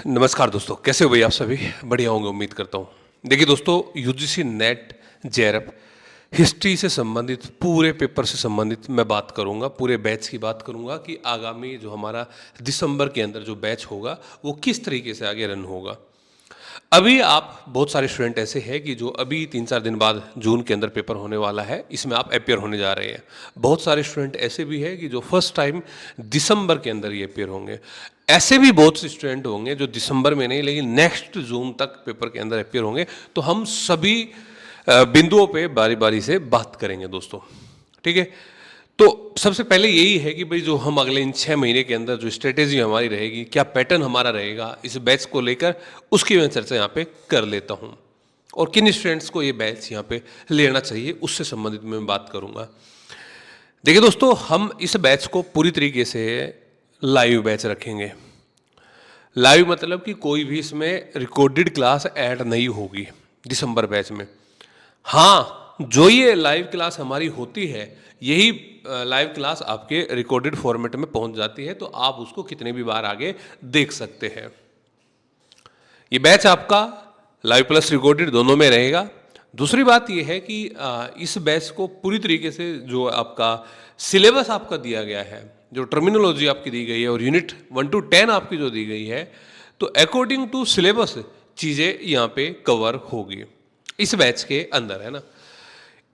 नमस्कार दोस्तों, कैसे हो भाई आप सभी? बढ़िया होंगे उम्मीद करता हूँ। देखिए दोस्तों, यूजीसी नेट जेआरएफ हिस्ट्री से संबंधित पूरे पेपर से संबंधित मैं बात करूँगा, पूरे बैच की बात करूँगा कि आगामी जो हमारा दिसंबर के अंदर जो बैच होगा वो किस तरीके से आगे रन होगा। अभी आप बहुत सारे स्टूडेंट ऐसे हैं कि जो अभी 3-4 दिन बाद जून के अंदर पेपर होने वाला है, इसमें आप अपियर होने जा रहे हैं। बहुत सारे स्टूडेंट ऐसे भी हैं कि जो फर्स्ट टाइम दिसंबर के अंदर ये अपियर होंगे। ऐसे भी बहुत से स्टूडेंट होंगे जो दिसंबर में नहीं लेकिन नेक्स्ट जून तक पेपर के अंदर अपियर होंगे। तो हम सभी बिंदुओं पे बारी-बारी से बात करेंगे दोस्तों, ठीक है? तो सबसे पहले यही है कि भाई जो हम अगले इन 6 महीने के अंदर जो स्ट्रेटेजी हमारी रहेगी, क्या पैटर्न हमारा रहेगा इस बैच को लेकर, उसकी मैं चर्चा यहाँ पे कर लेता हूँ। और किन स्टूडेंट्स को ये बैच यहाँ पे लेना चाहिए उससे संबंधित मैं बात करूँगा। देखिए दोस्तों, हम इस बैच को पूरी तरीके से लाइव बैच रखेंगे। लाइव मतलब कि कोई भी इसमें रिकॉर्डेड क्लास ऐड नहीं होगी दिसंबर बैच में। हाँ, जो ये लाइव क्लास हमारी होती है, यही लाइव क्लास आपके रिकॉर्डेड फॉर्मेट में पहुंच जाती है, तो आप उसको कितने भी बार आगे देख सकते हैं। ये बैच आपका लाइव प्लस रिकॉर्डेड दोनों में रहेगा। दूसरी बात ये है कि इस बैच को पूरी तरीके से जो आपका सिलेबस आपका दिया गया है, जो टर्मिनोलॉजी आपकी दी गई है और यूनिट 1 to 10 आपकी जो दी गई है, तो अकॉर्डिंग टू सिलेबस चीज़ें यहाँ पे कवर होगी इस बैच के अंदर, है ना।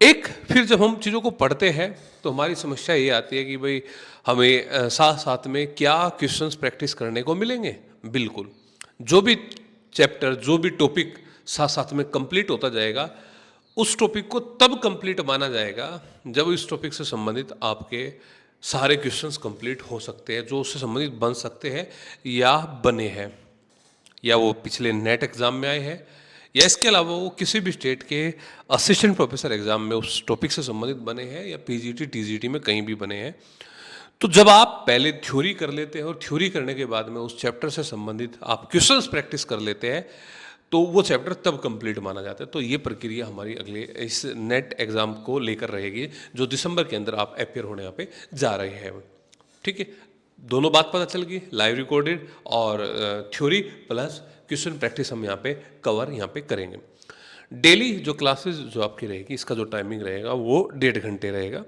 एक फिर जब हम चीज़ों को पढ़ते हैं तो हमारी समस्या ये आती है कि भाई हमें साथ साथ में क्या क्वेश्चंस प्रैक्टिस करने को मिलेंगे। बिल्कुल, जो भी चैप्टर, जो भी टॉपिक साथ साथ में कंप्लीट होता जाएगा, उस टॉपिक को तब कंप्लीट माना जाएगा जब इस टॉपिक से संबंधित आपके सारे क्वेश्चंस कंप्लीट हो सकते हैं, जो उससे संबंधित बन सकते हैं या बने हैं, या वो पिछले नेट एग्ज़ाम में आए हैं, या इसके अलावा वो किसी भी स्टेट के असिस्टेंट प्रोफेसर एग्ज़ाम में उस टॉपिक से संबंधित बने हैं, या पीजीटी टीजीटी में कहीं भी बने हैं। तो जब आप पहले थ्योरी कर लेते हैं और थ्योरी करने के बाद में उस चैप्टर से संबंधित आप क्वेश्चंस प्रैक्टिस कर लेते हैं, तो वो चैप्टर तब कंप्लीट माना जाता है। तो ये प्रक्रिया हमारी अगले इस नेट एग्ज़ाम को लेकर रहेगी, जो दिसंबर के अंदर आप अपियर होने यहाँ पे जा रहे हैं, ठीक है। दोनों बात पता चल गई, लाइव रिकॉर्डेड और थ्योरी प्लस क्वेश्चन प्रैक्टिस हम यहाँ पे कवर यहाँ पे करेंगे। डेली जो क्लासेस जो आपकी रहेगी, इसका जो टाइमिंग रहेगा वो 1.5 घंटे रहेगा।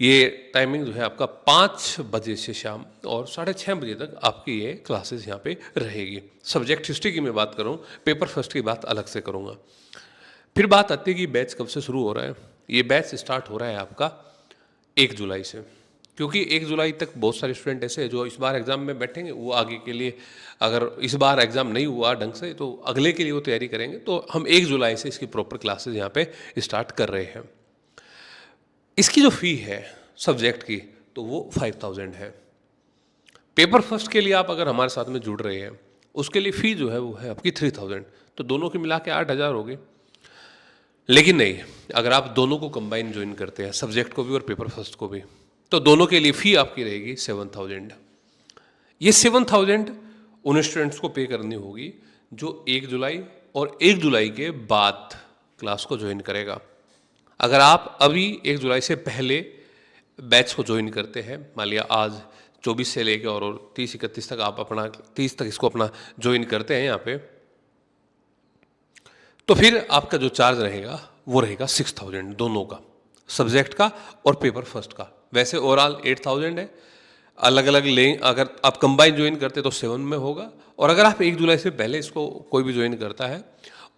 ये टाइमिंग जो है आपका 5 बजे से शाम और 6:30 बजे तक आपकी ये क्लासेस यहाँ पे रहेगी। सब्जेक्ट हिस्ट्री की मैं बात करूँ, पेपर फर्स्ट की बात अलग से करूँगा। फिर बात आती है कि बैच कब से शुरू हो रहा है। ये बैच स्टार्ट हो रहा है आपका 1 जुलाई से, क्योंकि 1 जुलाई तक बहुत सारे स्टूडेंट ऐसे हैं जो इस बार एग्ज़ाम में बैठेंगे, वो आगे के लिए, अगर इस बार एग्ज़ाम नहीं हुआ ढंग से तो अगले के लिए वो तैयारी करेंगे। तो हम 1 जुलाई से इसकी प्रॉपर क्लासेस यहाँ पे स्टार्ट कर रहे हैं। इसकी जो फ़ी है सब्जेक्ट की, तो वो 5000 है। पेपर फर्स्ट के लिए आप अगर हमारे साथ में जुड़ रहे हैं, उसके लिए फ़ी जो है वो है आपकी 3000, तो दोनों की मिला के 8000 हो गई। लेकिन नहीं, अगर आप दोनों को कंबाइन ज्वाइन करते हैं, सब्जेक्ट को भी और पेपर फर्स्ट को भी, तो दोनों के लिए फ़ी आपकी रहेगी 7000। ये 7000 उन स्टूडेंट्स को पे करनी होगी जो 1 जुलाई और 1 जुलाई के बाद क्लास को ज्वाइन करेगा। अगर आप अभी 1 जुलाई से पहले बैच को ज्वाइन करते हैं, मान लिया आज 24 से लेकर और 30-31 तक आप अपना 30 तक इसको अपना ज्वाइन करते हैं यहाँ पे, तो फिर आपका जो चार्ज रहेगा वो रहेगा 6000 दोनों का, सब्जेक्ट का और पेपर फर्स्ट का। वैसे ओवरऑल 8000 है, अलग अलग लें, अगर आप कंबाइन ज्वाइन करते तो 7 में होगा। और अगर आप 1 जुलाई से पहले इसको कोई भी ज्वाइन करता है,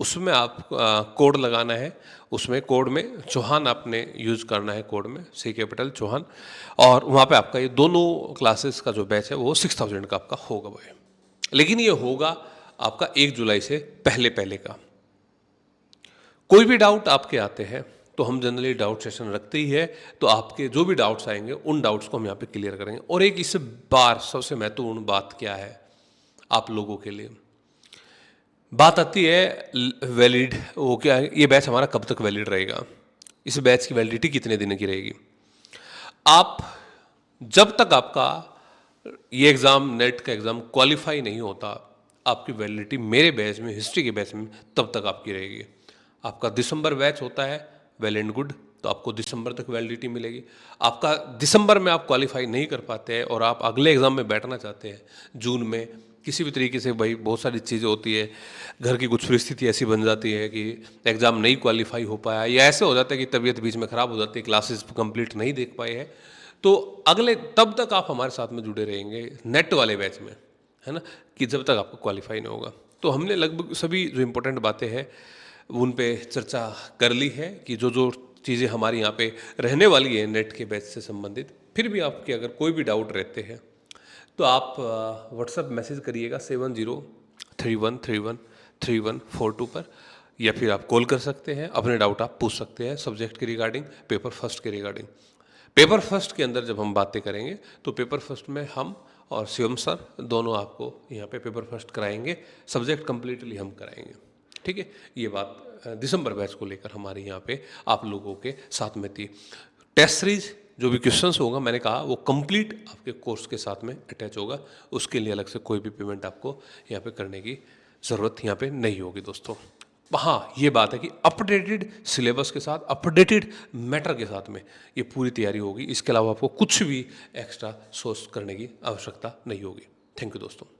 उसमें आप कोड लगाना है, उसमें कोड में चौहान आपने यूज़ करना है, कोड में C कैपिटल चौहान, और वहाँ पे आपका ये दोनों क्लासेस का जो बैच है वो 6000 का आपका होगा भाई। लेकिन ये होगा आपका 1 जुलाई से पहले पहले का। कोई भी डाउट आपके आते हैं तो हम जनरली डाउट सेशन रखते ही है, तो आपके जो भी डाउट्स आएंगे उन डाउट्स को हम यहाँ पे क्लियर करेंगे। और एक इस बार सबसे महत्वपूर्ण बात क्या है आप लोगों के लिए, बात आती है वैलिड, वो क्या है, ये बैच हमारा कब तक वैलिड रहेगा, इस बैच की वैलिडिटी कितने दिन की रहेगी। आप जब तक आपका ये एग्ज़ाम, नेट का एग्ज़ाम क्वालिफाई नहीं होता, आपकी वैलिडिटी मेरे बैच में, हिस्ट्री के बैच में तब तक आपकी रहेगी। आपका दिसंबर बैच होता है, वेल एंड गुड, तो आपको दिसंबर तक वैलिडिटी मिलेगी। आपका दिसंबर में आप क्वालिफाई नहीं कर पाते हैं और आप अगले एग्ज़ाम में बैठना चाहते हैं जून में, किसी भी तरीके से, भाई बहुत सारी चीज़ें होती है, घर की कुछ परिस्थिति ऐसी बन जाती है कि एग्ज़ाम नहीं क्वालिफाई हो पाया, या ऐसे हो जाता है कि तबीयत बीच में ख़राब हो जाती है, क्लासेस कंप्लीट नहीं देख पाए हैं, तो अगले तब तक आप हमारे साथ में जुड़े रहेंगे नेट वाले बैच में, है ना, कि जब तक आपको क्वालिफाई नहीं होगा। तो हमने लगभग सभी जो इम्पोर्टेंट बातें हैं उन पे चर्चा कर ली है कि जो जो चीज़ें हमारी यहाँ पे रहने वाली है नेट के बैच से संबंधित। फिर भी आपके अगर कोई भी डाउट रहते हैं तो आप व्हाट्सएप मैसेज करिएगा 7031313142 पर, या फिर आप कॉल कर सकते हैं, अपने डाउट आप पूछ सकते हैं सब्जेक्ट के रिगार्डिंग, पेपर फर्स्ट के रिगार्डिंग। पेपर फर्स्ट के अंदर जब हम बातें करेंगे तो पेपर फर्स्ट में हम और शिवम सर दोनों आपको यहाँ पे पेपर फर्स्ट कराएंगे, सब्जेक्ट कंप्लीटली हम कराएंगे। ठीक है, ये बात दिसंबर बैच को लेकर हमारे यहाँ पे आप लोगों के साथ में थी। टेस्ट सीरीज जो भी क्वेश्चंस होगा, मैंने कहा वो कंप्लीट आपके कोर्स के साथ में अटैच होगा, उसके लिए अलग से कोई भी पेमेंट आपको यहाँ पे करने की ज़रूरत यहाँ पे नहीं होगी दोस्तों। हाँ, ये बात है कि अपडेटेड सिलेबस के साथ, अपडेटेड मैटर के साथ में ये पूरी तैयारी होगी, इसके अलावा आपको कुछ भी एक्स्ट्रा सोर्स करने की आवश्यकता नहीं होगी। थैंक यू दोस्तों।